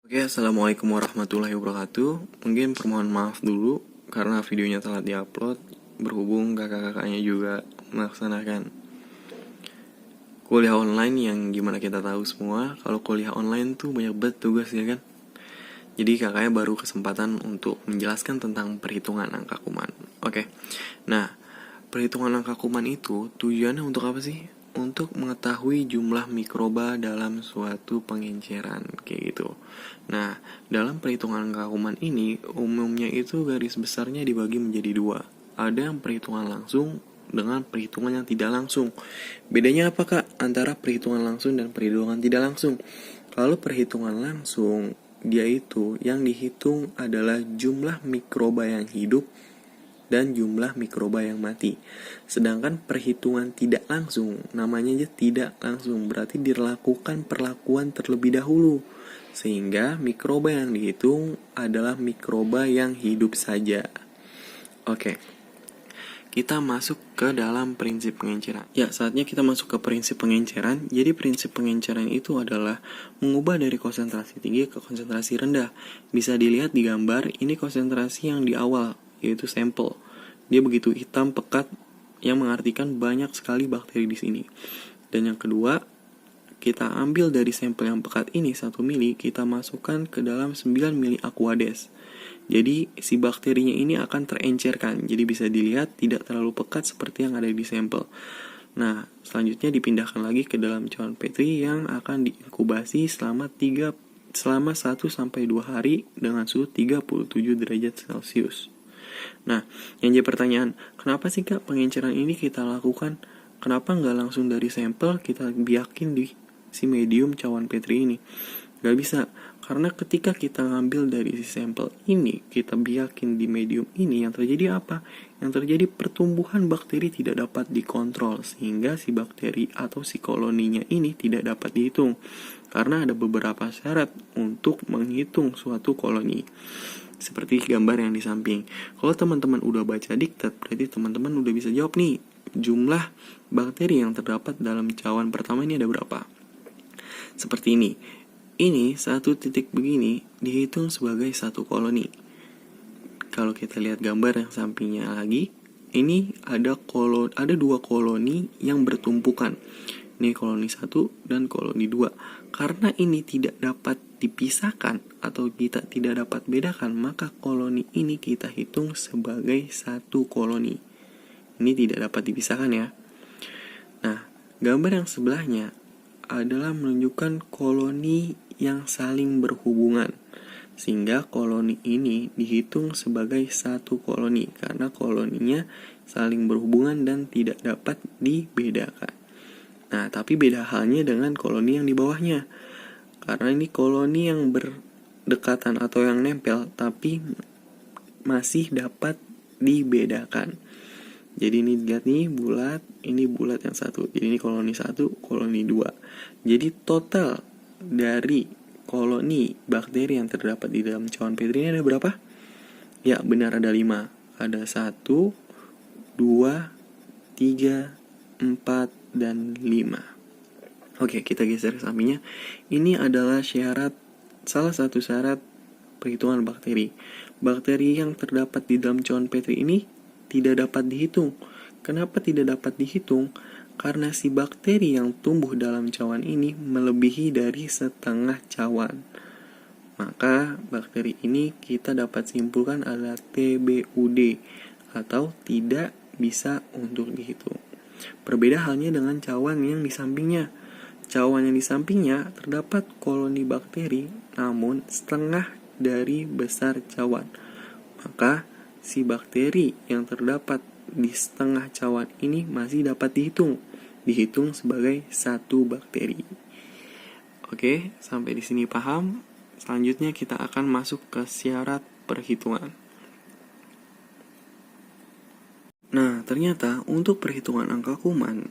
Oke, assalamualaikum warahmatullahi wabarakatuh. Mungkin permohon maaf dulu karena videonya telat diupload, berhubung kakak-kakaknya juga melaksanakan kuliah online yang gimana kita tahu semua, kalau kuliah online tuh banyak banget tugas ya kan. Jadi kakaknya baru kesempatan untuk menjelaskan tentang perhitungan angka kuman. Oke, nah perhitungan angka kuman itu tujuannya untuk apa sih? Untuk mengetahui jumlah mikroba dalam suatu pengenceran kayak gitu. Nah, dalam perhitungan angka kuman ini umumnya itu garis besarnya dibagi menjadi dua. Ada yang perhitungan langsung dengan perhitungan yang tidak langsung. Bedanya apa kak antara perhitungan langsung dan perhitungan tidak langsung? Kalau perhitungan langsung, dia itu yang dihitung adalah jumlah mikroba yang hidup dan jumlah mikroba yang mati. Sedangkan perhitungan tidak langsung, namanya aja tidak langsung, berarti dilakukan perlakuan terlebih dahulu. Sehingga mikroba yang dihitung adalah mikroba yang hidup saja. Oke, kita masuk ke dalam prinsip pengenceran. Ya, saatnya kita masuk ke prinsip pengenceran. Jadi prinsip pengenceran itu adalah mengubah dari konsentrasi tinggi ke konsentrasi rendah. Bisa dilihat di gambar, ini konsentrasi yang di awal, yaitu sampel. Dia begitu hitam pekat yang mengartikan banyak sekali bakteri di sini. Dan yang kedua, kita ambil dari sampel yang pekat ini 1 mili, kita masukkan ke dalam 9 mili aquades. Jadi si bakterinya ini akan terencerkan. Jadi bisa dilihat tidak terlalu pekat seperti yang ada di sampel. Nah, selanjutnya dipindahkan lagi ke dalam cawan Petri yang akan diinkubasi selama 1 sampai 2 hari dengan suhu 37 derajat Celcius. Nah, yang jadi pertanyaan, kenapa sih kak pengenceran ini kita lakukan? Kenapa nggak langsung dari sampel kita biakin di si medium cawan Petri ini? Gak bisa, karena ketika kita ngambil dari si sampel ini, kita biakin di medium ini, yang terjadi apa? Yang terjadi pertumbuhan bakteri tidak dapat dikontrol, sehingga si bakteri atau si koloninya ini tidak dapat dihitung. Karena ada beberapa syarat untuk menghitung suatu koloni. Seperti gambar yang di samping. Kalau teman-teman udah baca diktat, berarti teman-teman udah bisa jawab nih, jumlah bakteri yang terdapat dalam cawan pertama ini ada berapa? Seperti ini. Ini satu titik begini dihitung sebagai satu koloni. Kalau kita lihat gambar yang sampingnya lagi, ini ada dua koloni yang bertumpukan. Ini koloni 1 dan koloni 2. Karena ini tidak dapat dipisahkan atau kita tidak dapat bedakan, maka koloni ini kita hitung sebagai satu koloni. Ini tidak dapat dipisahkan ya. Nah, gambar yang sebelahnya adalah menunjukkan koloni yang saling berhubungan, sehingga koloni ini dihitung sebagai satu koloni karena koloninya saling berhubungan dan tidak dapat dibedakan. Nah, tapi beda halnya dengan koloni yang di bawahnya, karena ini koloni yang berdekatan atau yang nempel tapi masih dapat dibedakan. Jadi ini lihat nih bulat, ini bulat yang satu. Jadi ini koloni 1, koloni 2. Jadi total dari koloni bakteri yang terdapat di dalam cawan Petri ini ada berapa? Ya benar, ada 5. Ada 1, 2, 3, 4, dan 5. Oke, kita geser ke sampingnya. Ini adalah salah satu syarat perhitungan bakteri. Bakteri yang terdapat di dalam cawan Petri ini tidak dapat dihitung. Kenapa tidak dapat dihitung? Karena si bakteri yang tumbuh dalam cawan ini melebihi dari setengah cawan. Maka bakteri ini kita dapat simpulkan adalah TBUD atau tidak bisa untuk dihitung. Berbeda halnya dengan cawan yang di sampingnya. Cawan yang di sampingnya terdapat koloni bakteri namun setengah dari besar cawan. Maka si bakteri yang terdapat di setengah cawan ini masih dapat dihitung sebagai satu bakteri. Oke, sampai di sini paham? Selanjutnya kita akan masuk ke syarat perhitungan. Nah, ternyata untuk perhitungan angka kuman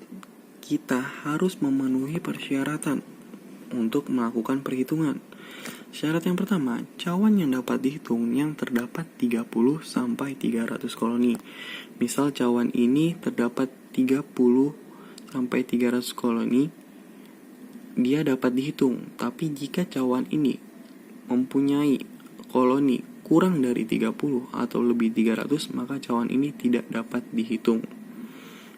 kita harus memenuhi persyaratan untuk melakukan perhitungan. Syarat yang pertama, cawan yang dapat dihitung yang terdapat 30 sampai 300 koloni. Misal cawan ini terdapat 30 sampai 300 koloni, dia dapat dihitung. Tapi jika cawan ini mempunyai koloni kurang dari 30 atau lebih 300, maka cawan ini tidak dapat dihitung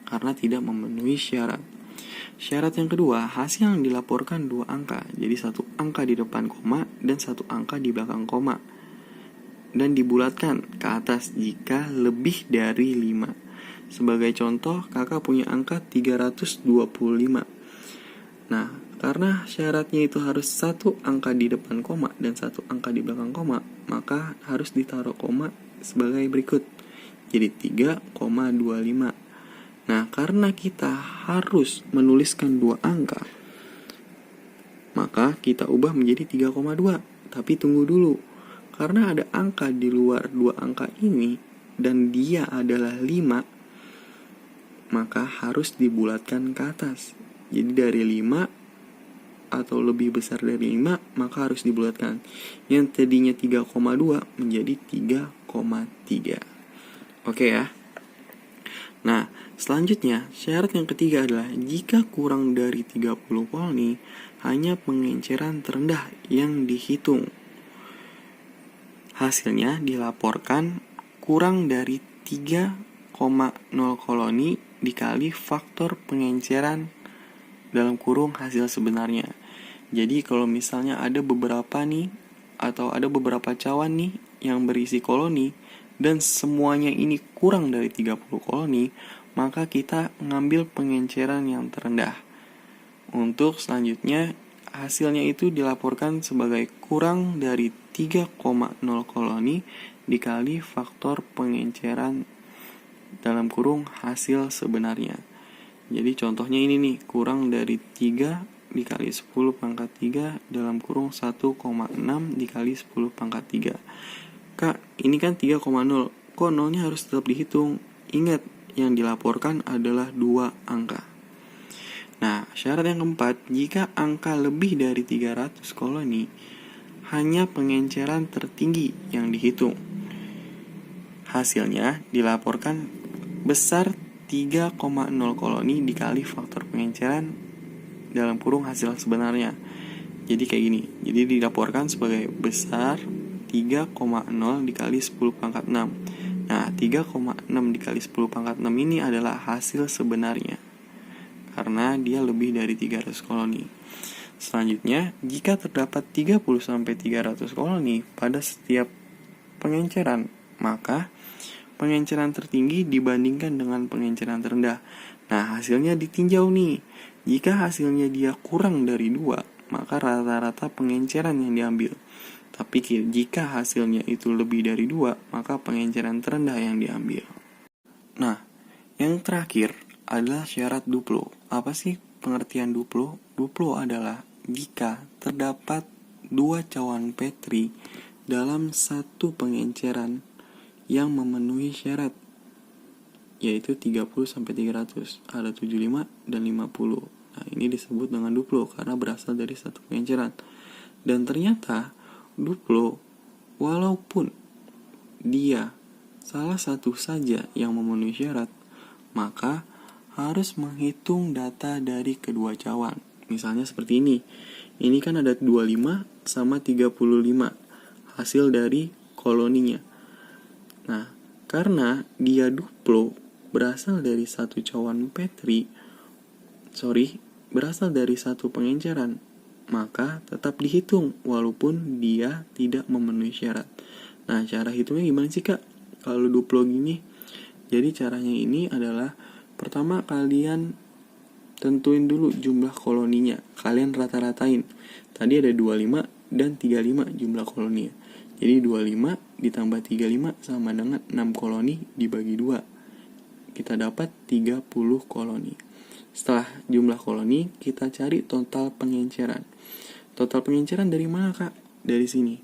karena tidak memenuhi syarat. Syarat yang kedua, hasil yang dilaporkan dua angka, jadi satu angka di depan koma dan satu angka di belakang koma, dan dibulatkan ke atas jika lebih dari 5. Sebagai contoh, kakak punya angka 325. Nah, karena syaratnya itu harus satu angka di depan koma dan satu angka di belakang koma, maka harus ditaruh koma sebagai berikut. Jadi 3,25. Nah, karena kita harus menuliskan dua angka, maka kita ubah menjadi 3,2. Tapi tunggu dulu, karena ada angka di luar dua angka ini dan dia adalah 5, maka harus dibulatkan ke atas. Jadi dari 5 atau lebih besar dari 5, maka harus dibulatkan. Yang tadinya 3,2 menjadi 3,3. Oke ya. Nah, selanjutnya syarat yang ketiga adalah jika kurang dari 30 koloni, hanya pengenceran terendah yang dihitung. Hasilnya dilaporkan kurang dari 3,0 koloni dikali faktor pengenceran dalam kurung hasil sebenarnya. Jadi kalau misalnya ada beberapa nih, atau ada beberapa cawan nih yang berisi koloni, dan semuanya ini kurang dari 30 koloni, maka kita ngambil pengenceran yang terendah. Untuk selanjutnya, hasilnya itu dilaporkan sebagai kurang dari 3,0 koloni dikali faktor pengenceran dalam kurung hasil sebenarnya. Jadi contohnya ini nih, kurang dari 3 dikali 10 pangkat 3 dalam kurung 1,6 dikali 10 pangkat 3. Kak, ini kan 3,0. Kok nolnya harus tetap dihitung? Ingat, yang dilaporkan adalah 2 angka. Nah, syarat yang keempat, jika angka lebih dari 300 koloni, hanya pengenceran tertinggi yang dihitung. Hasilnya dilaporkan besar 3,0 koloni dikali faktor pengenceran dalam kurung hasil sebenarnya. Jadi kayak gini. Jadi dilaporkan sebagai besar 3,0 dikali 10 pangkat 6. Nah, 3,6 dikali 10 pangkat 6 ini adalah hasil sebenarnya, karena dia lebih dari 300 koloni. Selanjutnya, jika terdapat 30-300 koloni pada setiap pengenceran, maka pengenceran tertinggi dibandingkan dengan pengenceran terendah. Nah, hasilnya ditinjau nih. Jika hasilnya dia kurang dari 2, maka rata-rata pengenceran yang diambil. Tapi jika hasilnya itu lebih dari 2, maka pengenceran terendah yang diambil. Nah, yang terakhir adalah syarat duplo. Apa sih pengertian duplo? Duplo adalah jika terdapat 2 cawan Petri dalam satu pengenceran yang memenuhi syarat, yaitu 30-300, ada 75 dan 50. Nah, ini disebut dengan duplo karena berasal dari satu pengenceran. Dan ternyata duplo, walaupun dia salah satu saja yang memenuhi syarat, maka harus menghitung data dari kedua cawan. Misalnya seperti ini. Ini kan ada 25 sama 35 hasil dari koloninya. Nah, karena dia duplo berasal dari satu cawan Petri, berasal dari satu pengenceran, maka tetap dihitung walaupun dia tidak memenuhi syarat. Nah, cara hitungnya gimana sih, Kak? Kalau duplo gini, jadi caranya ini adalah pertama kalian tentuin dulu jumlah koloninya. Kalian rata-ratain. Tadi ada 25 dan 35 jumlah koloninya. Jadi 25 ditambah 35 sama dengan 6 koloni dibagi 2. Kita dapat 30 koloni. Setelah jumlah koloni, kita cari total pengenceran. Total pengenceran dari mana, Kak? Dari sini.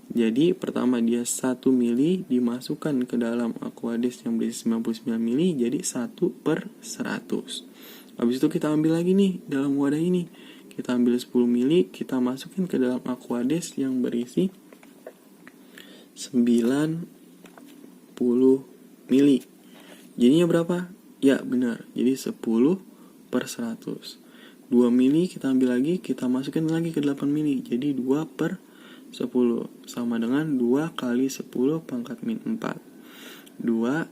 Jadi pertama dia 1 mili dimasukkan ke dalam aquades yang berisi 99 mili, jadi 1/100. Habis itu kita ambil lagi nih dalam wadah ini. Kita ambil 10 mili, kita masukin ke dalam aquades yang berisi 90 mili. Jadinya berapa? Ya benar, jadi 10/100. 2 mili kita ambil lagi, kita masukin lagi ke 8 mili, jadi 2/10. 10 sama dengan 2 kali 10 pangkat min 4. 2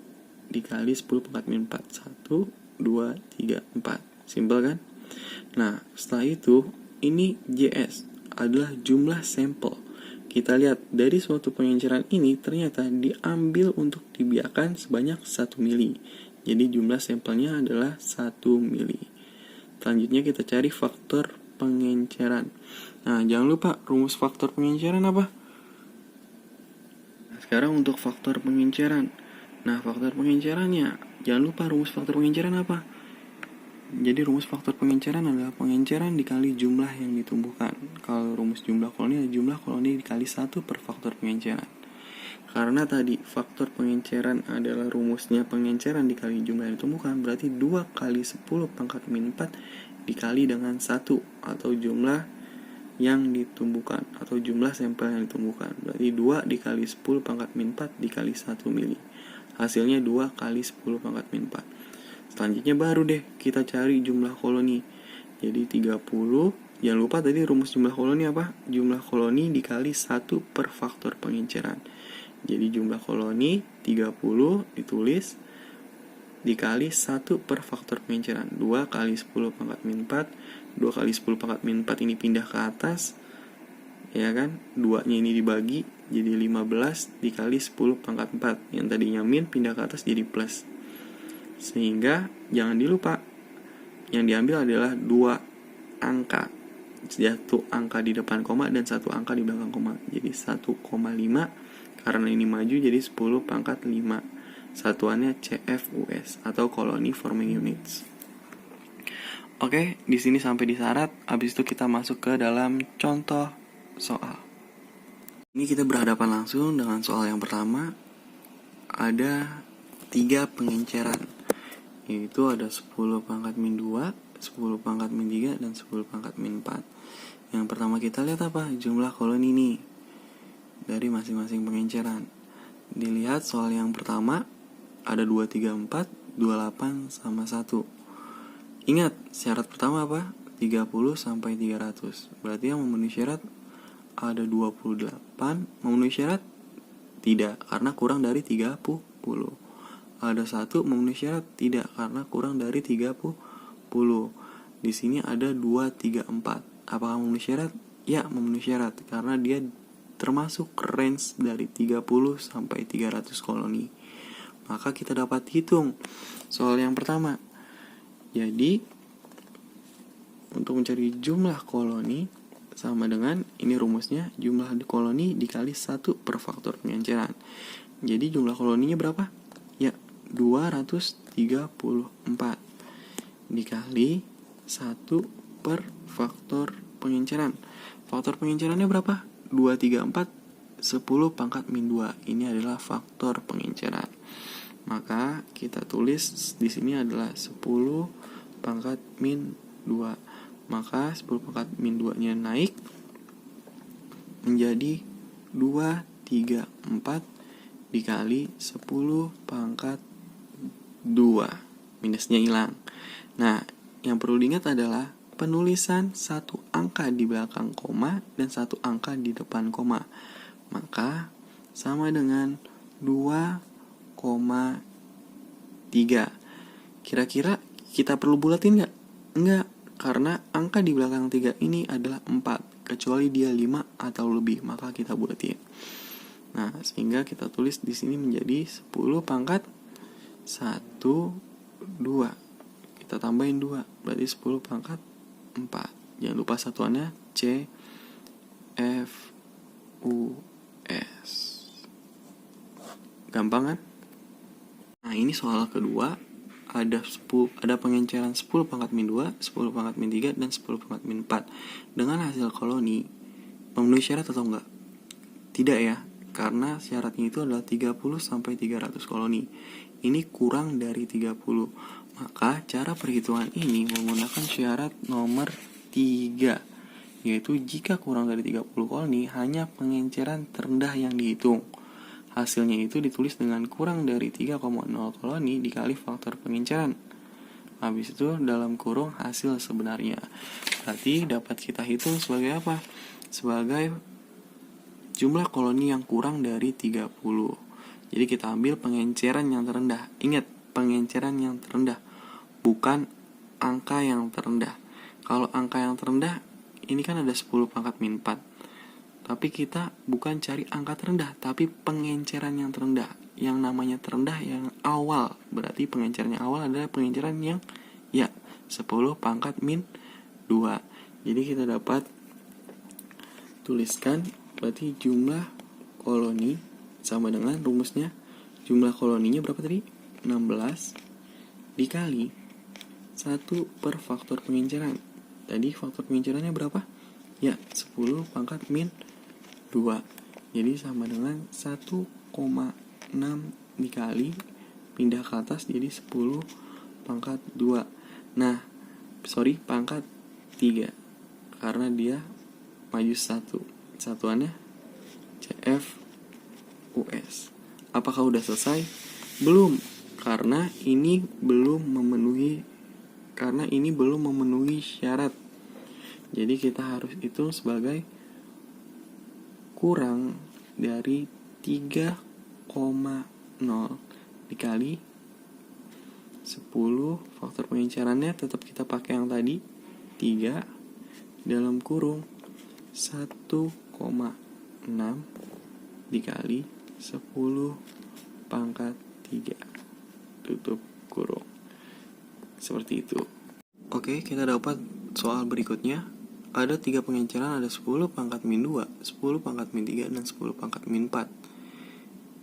dikali 10 pangkat min 4. 1, 2, 3, 4. Simpel kan? Nah, setelah itu, ini JS adalah jumlah sampel. Kita lihat dari suatu pengenceran ini ternyata diambil untuk dibiarkan sebanyak 1 mili. Jadi jumlah sampelnya adalah 1 mili. Selanjutnya kita cari faktor pengenceran. Nah, jangan lupa rumus faktor pengenceran apa? Nah, sekarang untuk faktor pengenceran. Nah, faktor pengencerannya, jangan lupa rumus faktor pengenceran apa? Jadi rumus faktor pengenceran adalah pengenceran dikali jumlah yang ditumbuhkan. Kalau rumus jumlah koloni adalah jumlah koloni dikali 1 per faktor pengenceran. Karena tadi faktor pengenceran adalah rumusnya pengenceran dikali jumlah yang ditumbuhkan, berarti 2 kali 10 pangkat min 4 dikali dengan 1 atau jumlah yang ditumbuhkan atau jumlah sampel yang ditumbuhkan. Berarti 2 dikali 10 pangkat min 4 dikali 1 mili. Hasilnya 2 kali 10 pangkat min 4. Selanjutnya baru deh kita cari jumlah koloni. Jadi 30. Jangan lupa tadi rumus jumlah koloni apa? Jumlah koloni dikali 1 per faktor pengenceran. Jadi jumlah koloni 30 ditulis dikali 1 per faktor pengenceran. 2 kali 10 pangkat min 4. 2 kali 10 pangkat min 4 ini pindah ke atas. Ya kan? 2-nya ini dibagi jadi 15 dikali 10 pangkat 4. Yang tadinya min pindah ke atas jadi plus. Sehingga jangan dilupa yang diambil adalah 2 angka. Satu angka di depan koma dan satu angka di belakang koma. Jadi 1,5 karena ini maju jadi 10 pangkat 5. Satuannya CFUS atau Colony Forming Units. Oke, di sini sampai di syarat. Habis itu kita masuk ke dalam contoh soal. Ini kita berhadapan langsung dengan soal yang pertama. Ada 3 pengenceran, yaitu ada 10 pangkat min 2, 10 pangkat min 3, dan 10 pangkat min 4. Yang pertama kita lihat apa? Jumlah koloni nih dari masing-masing pengenceran. Dilihat soal yang pertama ada 2, 3, 4, 28 sama 1. Ingat, syarat pertama apa? 30 sampai 300. Berarti yang memenuhi syarat ada 28. Memenuhi syarat? Tidak, karena kurang dari 30. Ada 1 memenuhi syarat? Tidak, karena kurang dari 30. Di sini ada 2, 3, 4. Apakah memenuhi syarat? Ya, memenuhi syarat karena dia termasuk range dari 30 sampai 300 koloni. Maka kita dapat hitung soal yang pertama. Jadi untuk mencari jumlah koloni sama dengan ini rumusnya, jumlah koloni dikali 1 per faktor pengenceran. Jadi jumlah koloninya berapa? Ya, 234 dikali 1 per faktor pengenceran. Faktor pengencerannya berapa? 234 10 pangkat min 2. Ini adalah faktor pengenceran. Maka kita tulis di sini adalah 10 pangkat min 2. Maka 10 pangkat min 2-nya naik menjadi 234 dikali 10 pangkat 2. Minusnya hilang. Nah, yang perlu diingat adalah penulisan satu angka di belakang koma dan satu angka di depan koma. Maka sama dengan 2,3. Kira-kira kita perlu bulatin nggak? Enggak, karena angka di belakang 3 ini adalah 4. Kecuali dia 5 atau lebih, maka kita bulatin. Nah, sehingga kita tulis di sini menjadi 10 pangkat 1, 2. Kita tambahin 2, berarti 10 pangkat 4. Jangan lupa satuannya C, F, U, S. Gampang kan? Nah, ini soal kedua. Ada pengenceran 10 pangkat min 2, 10 pangkat min 3, dan 10 pangkat min 4. Dengan hasil koloni, memenuhi syarat atau enggak? Tidak ya, karena syaratnya itu adalah 30 sampai 300 koloni. Ini kurang dari 30. Maka cara perhitungan ini menggunakan syarat nomor 3, yaitu jika kurang dari 30 koloni, hanya pengenceran terendah yang dihitung. Hasilnya itu ditulis dengan kurang dari 3,0 koloni dikali faktor pengenceran. Habis itu dalam kurung hasil sebenarnya. Berarti dapat kita hitung sebagai apa? Sebagai jumlah koloni yang kurang dari 30. Jadi kita ambil pengenceran yang terendah. Ingat, pengenceran yang terendah, bukan angka yang terendah. Kalau angka yang terendah, ini kan ada 10 pangkat min 4. Tapi kita bukan cari angka terendah, tapi pengenceran yang terendah. Yang namanya terendah yang awal. Berarti pengenceran yang awal adalah pengenceran yang 10 pangkat min 2. Jadi kita dapat tuliskan berarti jumlah koloni sama dengan rumusnya. Jumlah koloninya berapa tadi? 16 dikali 1 per faktor pengenceran. Tadi faktor pengencerannya berapa? 10 pangkat min 2. Jadi sama dengan 1,6 dikali pindah ke atas jadi 10 pangkat 2. Pangkat 3. Karena dia maju 1. Satuannya CFUS. Apakah udah selesai? Belum, karena ini belum memenuhi syarat. Jadi kita harus hitung sebagai kurang dari 3,0 dikali 10. Faktor pengencerannya tetap kita pakai yang tadi, 3 dalam kurung 1,6 dikali 10 pangkat 3 tutup kurung. Seperti itu. Oke, kita dapat soal berikutnya. Ada 3 pengenceran, ada 10 pangkat min 2, 10 pangkat min 3, dan 10 pangkat min 4.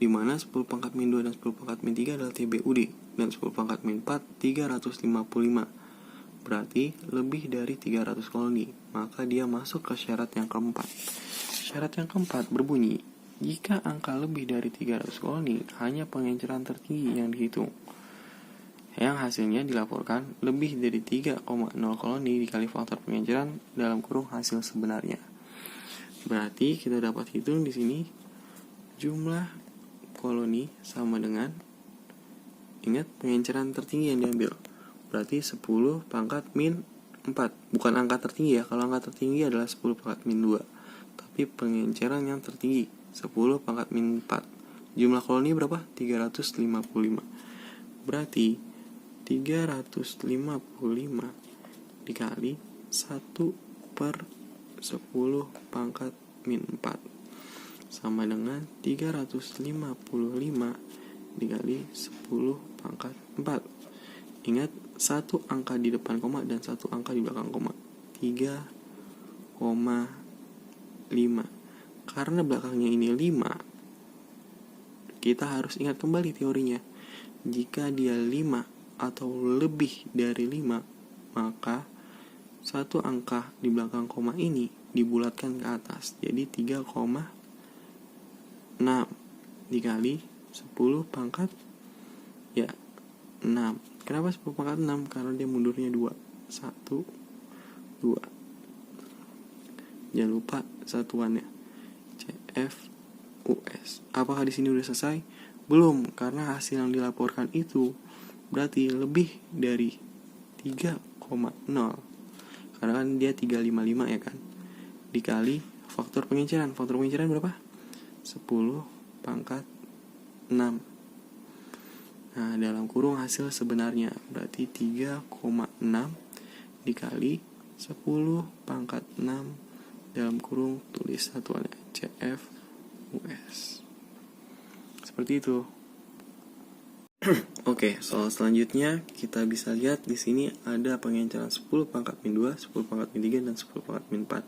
Di mana 10 pangkat min 2 dan 10 pangkat min 3 adalah TBUD, dan 10 pangkat min 4 355. Berarti lebih dari 300 koloni. Maka dia masuk ke syarat yang keempat. Syarat yang keempat berbunyi, jika angka lebih dari 300 koloni, hanya pengenceran tertinggi yang dihitung, yang hasilnya dilaporkan lebih dari 3,0 koloni dikali faktor pengenceran dalam kurung hasil sebenarnya. Berarti kita dapat hitung di sini jumlah koloni sama dengan, ingat, pengenceran tertinggi yang diambil. Berarti 10 pangkat min 4. Bukan angka tertinggi ya. Kalau angka tertinggi adalah 10 pangkat min 2. Tapi pengenceran yang tertinggi 10 pangkat min 4. Jumlah koloni berapa? 355. Berarti 355 dikali 1 per 10 pangkat min 4 sama dengan 355 dikali 10 pangkat 4. Ingat, satu angka di depan koma dan satu angka di belakang koma. 3,5. Karena belakangnya ini 5, kita harus ingat kembali teorinya. Jika dia 5 atau lebih dari 5, maka satu angka di belakang koma ini dibulatkan ke atas. Jadi 3,6 dikali 10 pangkat 6. Kenapa 10 pangkat 6? Karena dia mundurnya 2. 1, 2. Jangan lupa satuannya. CFUS. Apakah di sini udah selesai? Belum, karena hasil yang dilaporkan itu berarti lebih dari 3,0. Karena kan dia 355 ya kan. Dikali faktor pengenceran. Faktor pengenceran berapa? 10 pangkat 6. Nah, dalam kurung hasil sebenarnya berarti 3,6 dikali 10 pangkat 6 dalam kurung tulis satuannya CFUS. Seperti itu. Oke, soal selanjutnya kita bisa lihat di sini ada pengenceran 10 pangkat min 2, 10 pangkat min 3, dan 10 pangkat min 4.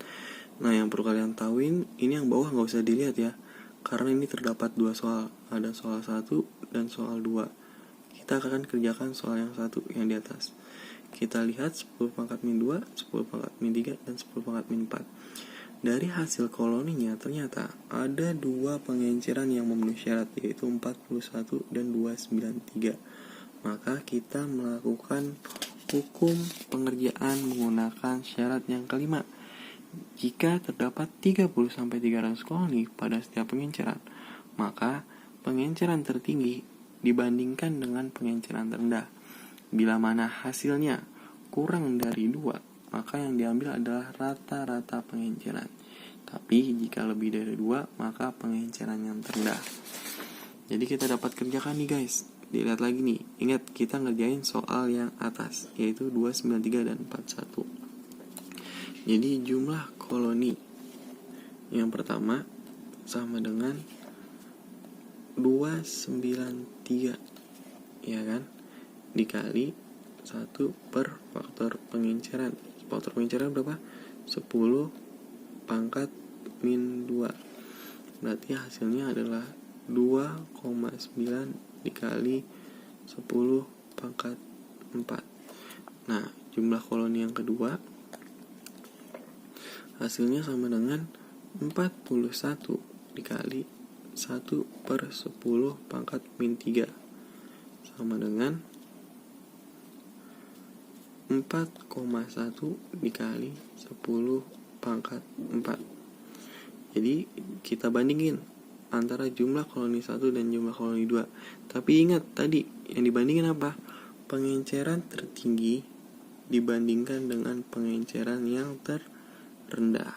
Nah, yang perlu kalian tahuin, ini yang bawah nggak usah dilihat ya, karena ini terdapat 2 soal. Ada soal 1 dan soal 2. Kita akan kerjakan soal yang 1 yang di atas. Kita lihat 10 pangkat min 2, 10 pangkat min 3, dan 10 pangkat min 4. Dari hasil koloninya ternyata ada 2 pengenceran yang memenuhi syarat, yaitu 41 dan 293. Maka kita melakukan hukum pengerjaan menggunakan syarat yang kelima. Jika terdapat 30-300 koloni pada setiap pengenceran, maka pengenceran tertinggi dibandingkan dengan pengenceran terendah. Bila mana hasilnya kurang dari 2, maka yang diambil adalah rata-rata pengenceran. Tapi jika lebih dari 2, maka pengenceran yang terendah. Jadi kita dapat kerjakan nih guys. Dilihat lagi nih. Ingat kita ngerjain soal yang atas, yaitu 293 dan 41. Jadi jumlah koloni yang pertama sama dengan 293, ya kan? Dikali 1 per faktor pengenceran. Faktor pengenceran berapa? 10 pangkat min 2. Berarti hasilnya adalah 2,9 dikali 10 pangkat 4. Nah, jumlah koloni yang kedua hasilnya sama dengan 41 dikali 1 per 10 pangkat min 3 sama dengan 4,1 dikali 10 pangkat 4. Jadi kita bandingin antara jumlah koloni 1 dan jumlah koloni 2. Tapi ingat tadi yang dibandingin apa? Pengenceran tertinggi dibandingkan dengan pengenceran yang terendah.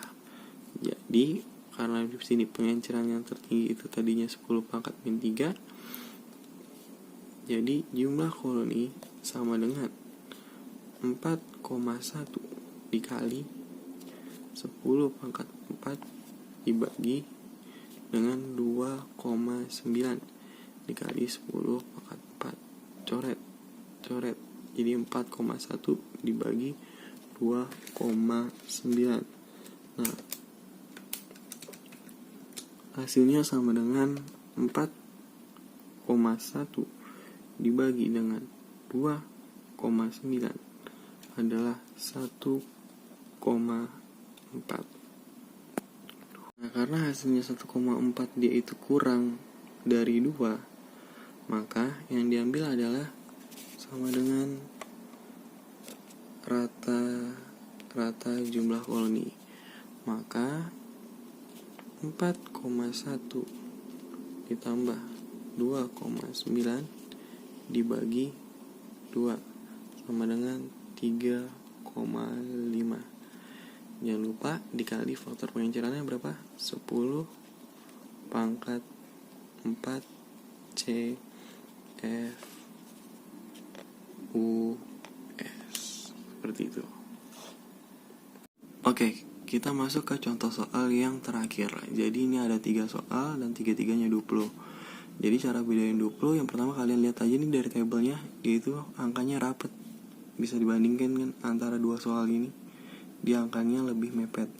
Jadi karena di sini pengenceran yang tertinggi itu tadinya 10 pangkat min 3, jadi jumlah koloni sama dengan 4,1 dikali 10 pangkat 4 dibagi dengan 2,9 dikali 10 pangkat 4. Coret. Jadi 4,1 dibagi 2,9. Nah, hasilnya sama dengan 4,1 dibagi dengan 2,9 adalah 1,4. Nah, karena hasilnya 1,4 dia itu kurang dari 2, maka yang diambil adalah sama dengan rata jumlah koloni. Maka 4,1 ditambah 2,9 dibagi 2 sama dengan 3,5. Jangan lupa dikali faktor pengencerannya berapa? 10 pangkat 4 C F U S. Seperti itu. Oke, kita masuk ke contoh soal yang terakhir. Jadi ini ada 3 soal dan 3-tiganya 20. Jadi cara bedain 20, yang pertama kalian lihat aja nih dari tabelnya, yaitu angkanya rapet. Bisa dibandingkan kan antara 2 soal ini. Dia angkanya lebih mepet.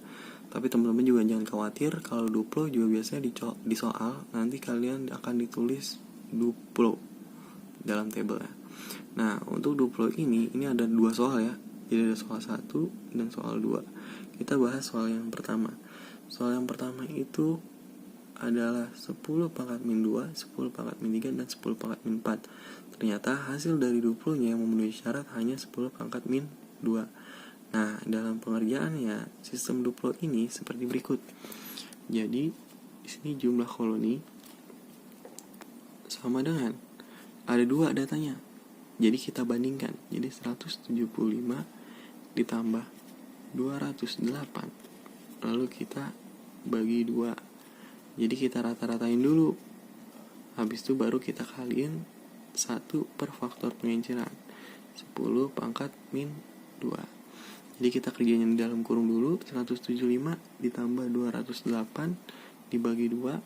Tapi teman-teman juga jangan khawatir, kalau duplo juga biasanya di soal nanti kalian akan ditulis duplo dalam tabelnya. Nah, untuk duplo ini ada 2 soal ya. Jadi ada soal 1 dan soal 2. Kita bahas soal yang pertama. Soal yang pertama itu adalah 10 pangkat min 2, 10 pangkat min 3, dan 10 pangkat min 4. Ternyata hasil dari duplonya yang memenuhi syarat hanya 10 pangkat min 2. Nah, dalam pengerjaannya sistem duplo ini seperti berikut. Jadi, di sini jumlah koloni sama dengan ada 2 datanya. Jadi kita bandingkan. Jadi 175 ditambah 208. Lalu kita bagi 2. Jadi kita rata-ratain dulu. Habis itu baru kita kaliin 1 per faktor pengenceran. 10 pangkat min 2. Jadi kita kerjanya di dalam kurung dulu. 175 ditambah 208 dibagi 2.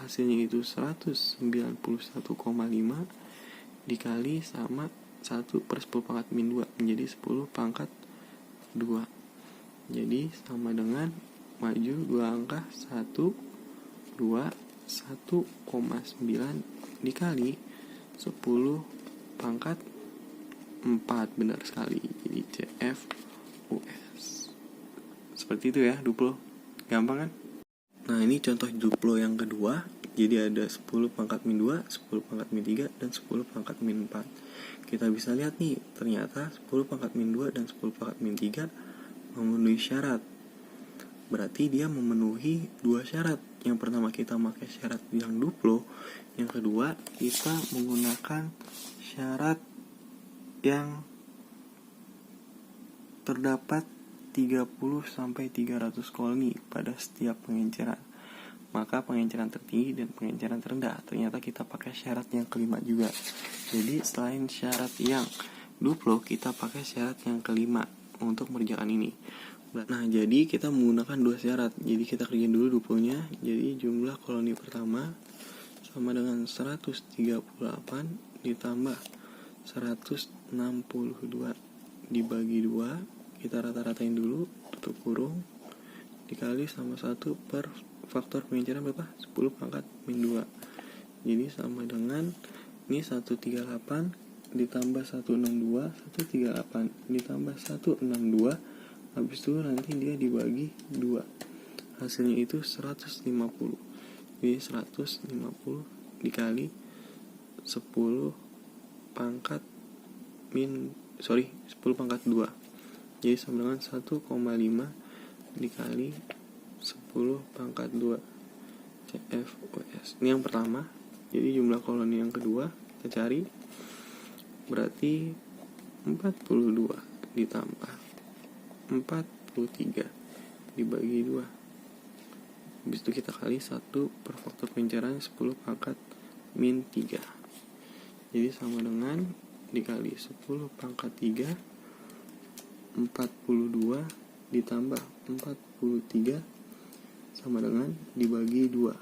Hasilnya itu 191,5 dikali sama 1 per 10 pangkat min 2. Menjadi 10 pangkat 2. Jadi sama dengan maju 2 angka 1, 2, 1,9 dikali 10 pangkat 4. Benar sekali. Jadi CF US. Seperti itu ya duplo. Gampang kan? Nah, ini contoh duplo yang kedua. Jadi ada 10 pangkat min 2, 10 pangkat min 3, dan 10 pangkat min 4. Kita bisa lihat nih, ternyata 10 pangkat min 2 dan 10 pangkat min 3 memenuhi syarat. Berarti dia memenuhi 2 syarat. Yang pertama kita pakai syarat yang duplo. Yang kedua kita menggunakan syarat yang terdapat 30-300 koloni pada setiap pengenceran. Maka pengenceran tertinggi dan pengenceran terendah, ternyata kita pakai syarat yang kelima juga. Jadi selain syarat yang duplo, kita pakai syarat yang kelima untuk mengerjakan ini. Nah, jadi kita menggunakan dua syarat. Jadi kita kerjain dulu duplonya. Jadi jumlah koloni pertama sama dengan 138 ditambah 162 dibagi 2. Kita rata-ratain dulu, tutup kurung, dikali sama 1 per faktor pengenceran berapa? 10 pangkat min 2. Jadi sama dengan ini 138 ditambah 162, 138 ditambah 162. Habis itu nanti dia dibagi 2. Hasilnya itu 150. Jadi 150 dikali 10 pangkat 10 pangkat 2. Jadi sama dengan 1,5 dikali 10 pangkat 2 CFUS. Ini yang pertama. Jadi jumlah koloni yang kedua kita cari, berarti 42 ditambah 43 dibagi 2. Habis itu kita kali 1 per faktor pengenceran 10 pangkat min 3. Jadi sama dengan dikali 10 pangkat 3, 42 ditambah 43 sama dengan dibagi 2.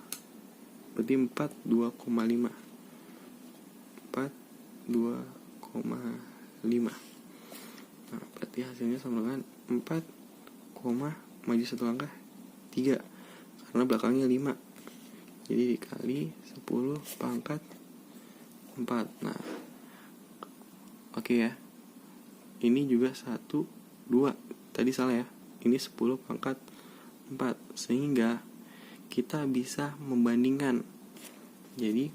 Berarti 42,5. 42,5. Nah, berarti hasilnya sama dengan 4, maju satu langkah 3. Karena belakangnya 5. Jadi dikali 10 pangkat 4. Nah, oke ya. Ini juga 1, 2. Tadi salah ya. Ini 10 pangkat 4. Sehingga kita bisa membandingkan. Jadi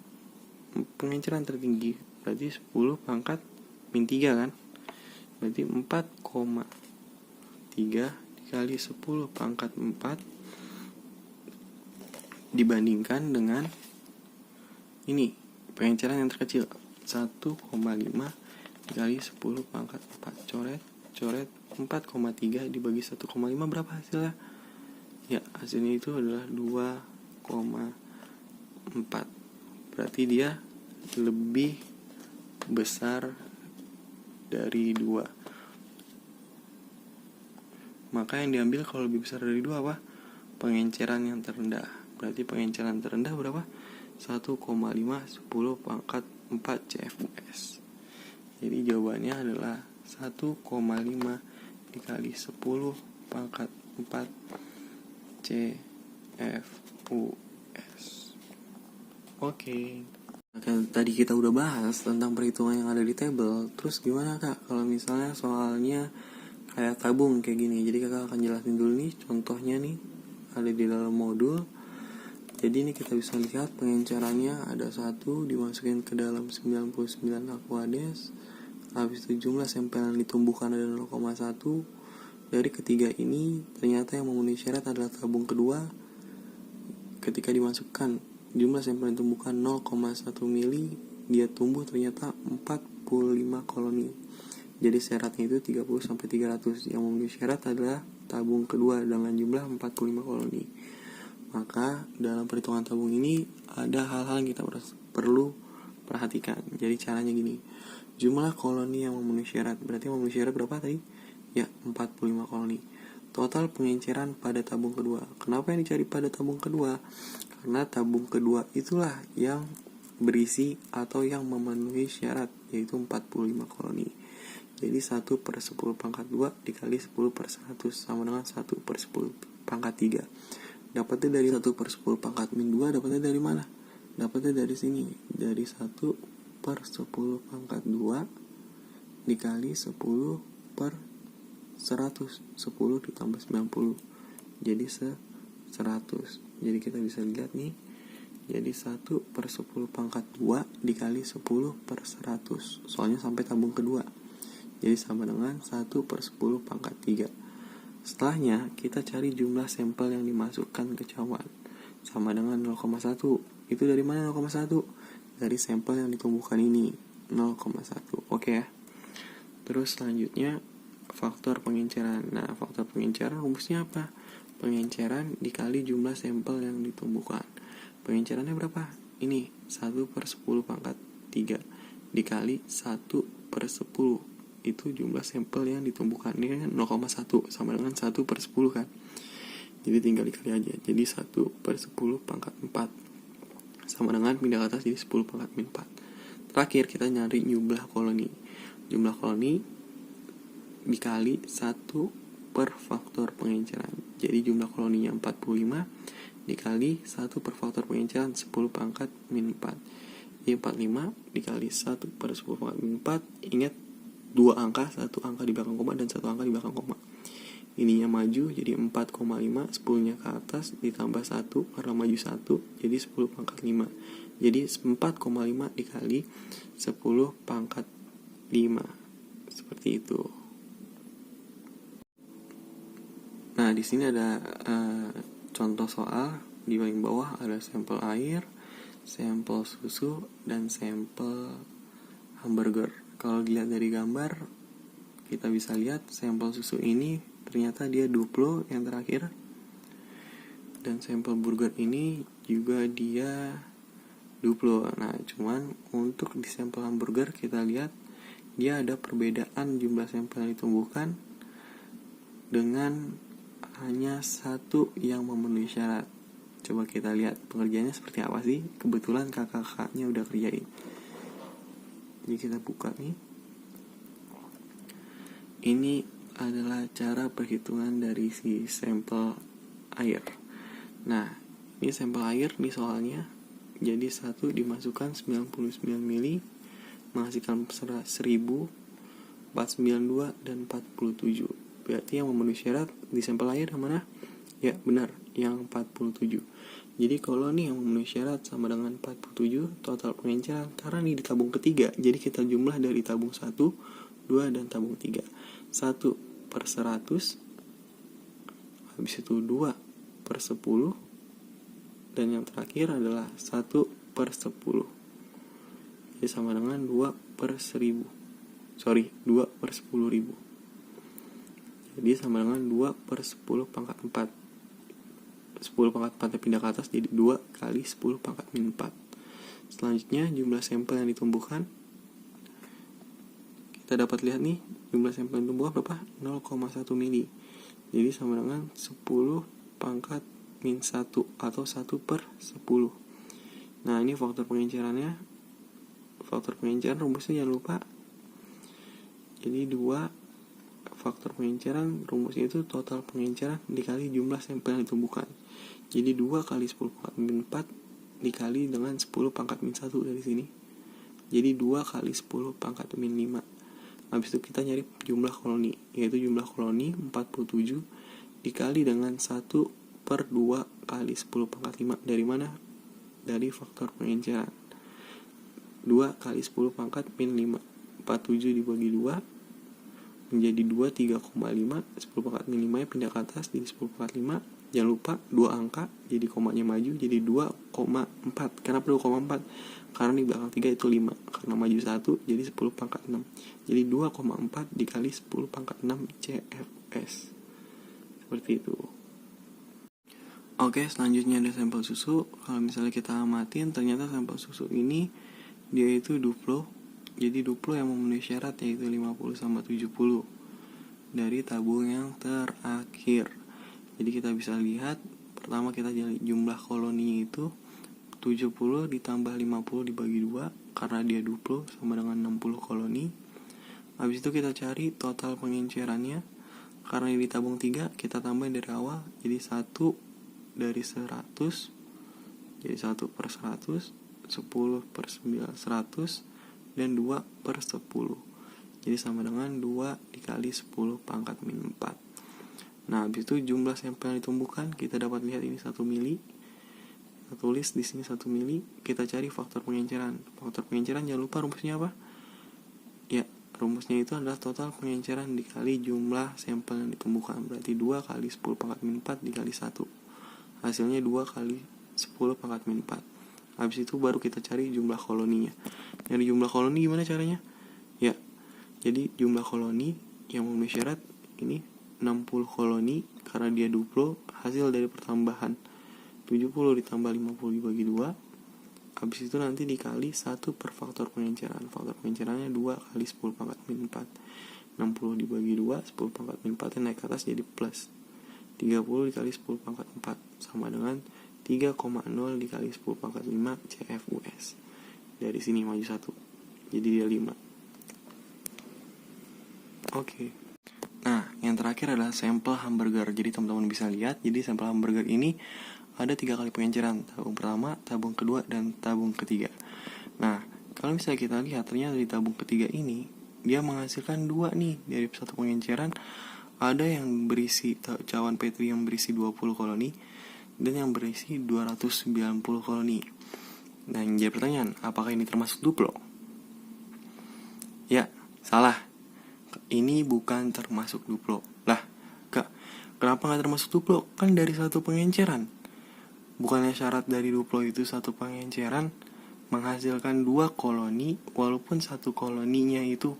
pengenceran tertinggi berarti 10 pangkat min 3 kan. Berarti 4,3 dikali 10 pangkat 4 dibandingkan dengan ini pengenceran yang terkecil 1,5 dikali 10 pangkat 4. Coret 4,3 dibagi 1,5 berapa hasilnya? Ya, hasilnya itu adalah 2,4. Berarti dia lebih besar dari 2. Maka yang diambil kalau lebih besar dari 2 apa? Pengenceran yang terendah. Berarti pengenceran terendah berapa? 1,5 10 pangkat 4 CFUS. Jadi jawabannya adalah 1,5 dikali 10 pangkat 4 CFUS. Oke. Tadi kita udah bahas tentang perhitungan yang ada di tabel. Terus gimana kak kalau misalnya soalnya kayak tabung kayak gini? Jadi kakak akan jelasin dulu nih contohnya nih, ada di dalam modul. Jadi ini kita bisa lihat pengencerannya ada 1 dimasukin ke dalam 99 Aquades. Habis itu jumlah sampel yang ditumbuhkan ada 0,1. Dari ketiga ini ternyata yang memenuhi syarat adalah tabung kedua. Ketika dimasukkan jumlah sampel yang ditumbuhkan 0,1 mili, dia tumbuh ternyata 45 koloni. Jadi syaratnya itu 30-300. Yang memenuhi syarat adalah tabung kedua dengan jumlah 45 koloni. Maka dalam perhitungan tabung ini ada hal-hal yang kita perlu perhatikan. Jadi caranya gini. Jumlah koloni yang memenuhi syarat, berarti memenuhi syarat berapa tadi? Ya, 45 koloni. Total pengenceran pada tabung kedua. Kenapa yang dicari pada tabung kedua? Karena tabung kedua itulah yang berisi atau yang memenuhi syarat, yaitu 45 koloni. Jadi 1 per 10 pangkat 2 dikali 10 per 100 sama dengan 1 per 10 pangkat 3. Dapatnya dari 1 per 10 pangkat min 2, dapatnya dari mana? Dapatnya dari sini, dari 1 per 10 pangkat 2 dikali 10 per 100. 10 ditambah 90 jadi 100. Jadi kita bisa lihat nih, jadi 1 per 10 pangkat 2 dikali 10 per 100. Soalnya sampai tabung kedua. Jadi sama dengan 1 per 10 pangkat 3. Setelahnya kita cari jumlah sampel yang dimasukkan ke cawan. Sama dengan 0,1. Itu dari mana 0,1? Dari sampel yang ditumbuhkan ini 0,1. Oke ya. Terus selanjutnya faktor pengenceran. Nah, faktor pengenceran rumusnya apa? Pengenceran dikali jumlah sampel yang ditumbuhkan. Pengencerannya berapa? Ini 1/10⁻³ dikali 1/10. Itu jumlah sampel yang ditumbuhkan. Ini kan 0,1 sama dengan 1/10 kan. Jadi tinggal dikali aja. Jadi 1/10⁴ sama dengan pindah ke atas jadi 10⁻⁴. Terakhir kita nyari jumlah koloni. Jumlah koloni dikali 1 per faktor pengenceran. Jadi jumlah koloninya 45 dikali 1 per faktor pengenceran 10⁻⁴. Jadi 45 dikali 1/10⁻⁴. Ingat 2 angka, 1 angka di belakang koma dan 1 angka di belakang koma. Ininya maju jadi 4,5, 10-nya ke atas ditambah 1 karena maju 1 jadi 10⁻⁵. Jadi 4,5 dikali 10⁻⁵. Seperti itu. Nah, di sini ada contoh soal. Di paling bawah ada sampel air, sampel susu, dan sampel hamburger. Kalau dilihat dari gambar, kita bisa lihat sampel susu ini ternyata dia duplo yang terakhir. Dan sampel burger ini juga dia duplo. Nah, cuman untuk di sampel hamburger kita lihat dia ada perbedaan jumlah sampel yang ditumbuhkan dengan hanya 1 yang memenuhi syarat. Coba kita lihat pengerjaannya seperti apa sih. Kebetulan kakak-kakaknya udah kerjain. Jadi kita buka nih. Ini adalah cara perhitungan dari si sampel air. Nah, ini sampel air di soalnya. Jadi 1 dimasukkan 99 mili menghasilkan 1000, 492 dan 47. Berarti yang memenuhi syarat di sampel air yang mana? Ya, benar, yang 47. Jadi kalau nih yang memenuhi syarat sama dengan 47 total pengenceran, karena ini di tabung ketiga, jadi kita jumlah dari tabung 1, 2, dan tabung 3. 1/100, habis itu 2/10, dan yang terakhir adalah 1/10. Jadi sama dengan 2/1000. 2/10.000. Jadi sama dengan 2/10⁴. 10⁴ pindah ke atas jadi 2 kali 10⁻⁴. Selanjutnya jumlah sampel yang ditumbuhkan. Kita dapat lihat nih, jumlah sampel yang ditumbuhkan berapa? 0,1 mili. Jadi sama dengan 10⁻⁻1 atau 1/10. Nah, ini faktor pengencerannya. Faktor pengenceran rumusnya jangan lupa. Jadi 2 faktor pengenceran rumusnya itu total pengenceran dikali jumlah sampel yang ditumbuhkan. Jadi 2 kali 10⁻⁴ dikali dengan 10⁻⁻1 dari sini. Jadi 2 kali 10⁻⁵. Habis itu kita nyari jumlah koloni, yaitu jumlah koloni 47 dikali dengan 1/2 kali 10⁻⁵. Dari mana? Dari faktor pengenceran. 2 kali 10⁻⁵. 47 dibagi 2 menjadi 2, 3,5. 10⁻⁵ pindah ke atas jadi 10⁻⁵. Jangan lupa 2 angka, jadi komanya maju jadi 2,4. Kenapa 2,4? Karena di belakang 3 itu 5. Karena maju 1 jadi 10⁻⁶. Jadi 2,4 dikali 10⁻⁶ CFS. Seperti itu. Oke, selanjutnya ada sampel susu. Kalau misalnya kita amatin, ternyata sampel susu ini dia itu duplo. Jadi duplo yang memenuhi syarat yaitu 50/70 dari tabung yang terakhir. Jadi kita bisa lihat, pertama kita cari jumlah koloni itu 70 ditambah 50 dibagi 2 karena dia duplo sama dengan 60 koloni. Habis itu kita cari total pengencerannya. Karena ini tabung 3, kita tambah dari awal. Jadi 1 dari 100. Jadi 1/100, 10/900, dan 2/10. Jadi sama dengan 2 dikali 10⁻⁴. Nah, habis itu jumlah sampel yang ditumbuhkan, kita dapat lihat ini 1 mili. Kita tulis di sini 1 mili. Kita cari faktor pengenceran. Faktor pengenceran jangan lupa rumusnya apa? Ya, rumusnya itu adalah total pengenceran dikali jumlah sampel yang ditumbuhkan. Berarti 2 kali 10⁻⁴ dikali 1. Hasilnya 2 kali 10⁻⁴. Habis itu baru kita cari jumlah koloninya. Nyari jumlah koloni gimana caranya? Ya, jadi jumlah koloni yang memenuhi syarat ini 60 koloni karena dia duplo, hasil dari pertambahan 70 ditambah 50 dibagi 2. Habis itu nanti dikali 1 per faktor pengenceran. Faktor pengencerannya 2 kali 10 pangkat min 4. 60 dibagi 2, 10 pangkat min 4 naik ke atas jadi plus 30 dikali 10 pangkat 4 sama dengan 3,0 dikali 10 pangkat 5 CFUS. Dari sini maju 1, jadi dia 5. Oke. Nah, yang terakhir adalah sampel hamburger. Jadi teman-teman bisa lihat, jadi sampel hamburger ini ada 3 kali pengenceran, tabung pertama, tabung kedua, dan tabung ketiga. Nah, kalau misalnya kita lihat, ternyata di tabung ketiga ini dia menghasilkan 2 nih dari satu pengenceran. Ada yang berisi cawan Petri yang berisi 20 koloni dan yang berisi 290 koloni. Nah, yang jadi pertanyaan, apakah ini termasuk duplo? Ya, salah. Ini bukan termasuk duplo. Lah, Kak, kenapa gak termasuk duplo? Kan dari satu pengenceran. Bukannya syarat dari duplo itu satu pengenceran menghasilkan 2 koloni, walaupun satu koloninya itu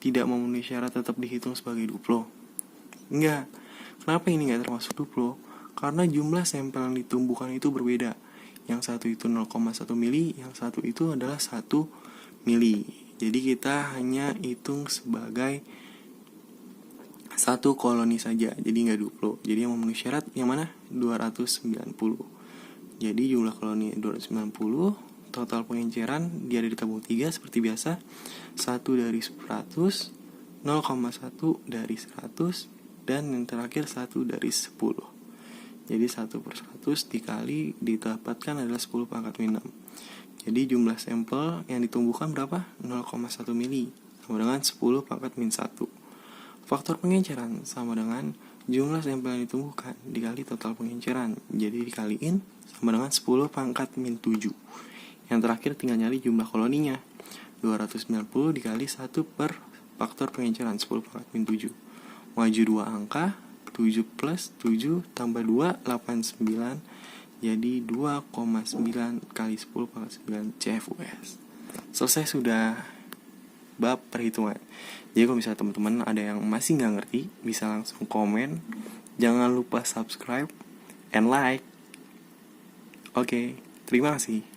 tidak memenuhi syarat tetap dihitung sebagai duplo? Enggak. Kenapa ini gak termasuk duplo? Karena jumlah sampel yang ditumbuhkan itu berbeda. Yang satu itu 0,1 mili, yang satu itu adalah 1 mili. Jadi kita hanya hitung sebagai satu koloni saja, jadi nggak duplo. Jadi yang memenuhi syarat yang mana? 290. Jadi jumlah koloni 290, total pengenceran dia ada di tabung 3 seperti biasa. 1 dari 100, 0,1 dari 100, dan yang terakhir 1 dari 10. Jadi 1 per 100 dikali didapatkan adalah 10 pangkat min 6. Jadi jumlah sampel yang ditumbuhkan berapa? 0,1 mili sama dengan 10 pangkat min 1. Faktor pengenceran sama dengan jumlah sampel yang ditumbuhkan dikali total pengenceran. Jadi dikaliin sama dengan 10 pangkat min 7. Yang terakhir tinggal nyari jumlah koloninya. 290 dikali 1 per faktor pengenceran 10 pangkat min 7. Maju 2 angka, 7 plus 7 tambah 2, 89. Jadi 2,9 kali 10 pangkat 9 CFUS. Selesai sudah bab perhitungan. Jadi kalau misalnya teman-teman ada yang masih gak ngerti, bisa langsung komen. Jangan lupa subscribe and like. Oke, terima kasih.